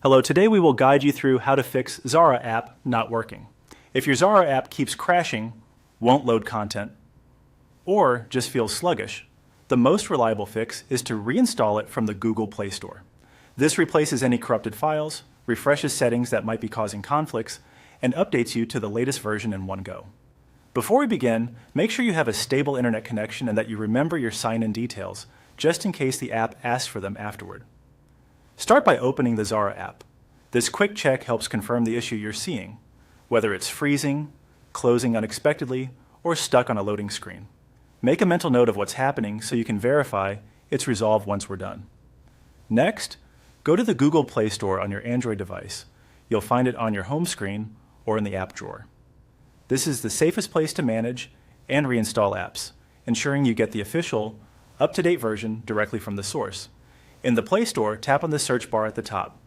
Hello, today we will guide you through how to fix Zara app not working. If your Zara app keeps crashing, won't load content, or just feels sluggish, the most reliable fix is to reinstall it from the Google Play Store. This replaces any corrupted files, refreshes settings that might be causing conflicts, and updates you to the latest version in one go. Before we begin, make sure you have a stable internet connection and that you remember your sign-in details, just in case the app asks for them afterward. Start by opening the Zara app. This quick check helps confirm the issue you're seeing, whether it's freezing, closing unexpectedly, or stuck on a loading screen. Make a mental note of what's happening so you can verify it's resolved once we're done. Next, go to the Google Play Store on your Android device. You'll find it on your home screen or in the app drawer. This is the safest place to manage and reinstall apps, ensuring you get the official, up-to-date version directly from the source. In the Play Store, tap on the search bar at the top.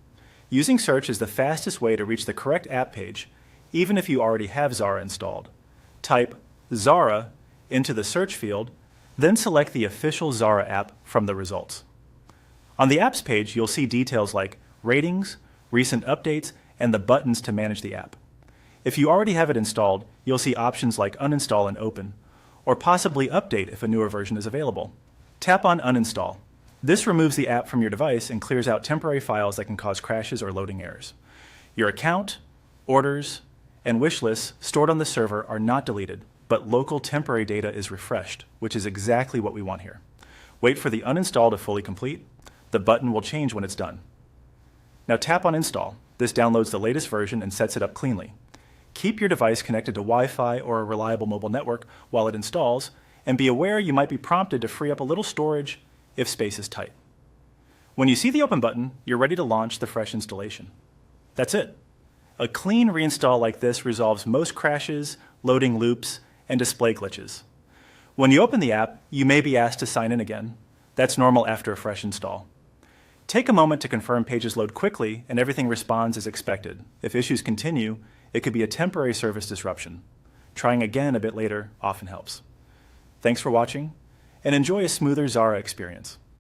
Using search is the fastest way to reach the correct app page, even if you already have Zara installed. Type Zara into the search field, then select the official Zara app from the results. On the apps page, you'll see details like ratings, recent updates, and the buttons to manage the app. If you already have it installed, you'll see options like uninstall and open, or possibly update if a newer version is available. Tap on uninstall. This removes the app from your device and clears out temporary files that can cause crashes or loading errors. Your account, orders, and wish lists stored on the server are not deleted, but local temporary data is refreshed, which is exactly what we want here. Wait for the uninstall to fully complete. The button will change when it's done. Now tap on install. This downloads the latest version and sets it up cleanly. Keep your device connected to Wi-Fi or a reliable mobile network while it installs, and be aware you might be prompted to free up a little storage if space is tight. When you see the open button, you're ready to launch the fresh installation. That's it. A clean reinstall like this resolves most crashes, loading loops, and display glitches. When you open the app, you may be asked to sign in again. That's normal after a fresh install. Take a moment to confirm pages load quickly and everything responds as expected. If issues continue, it could be a temporary service disruption. Trying again a bit later often helps. Thanks for watching, and enjoy a smoother Zara experience.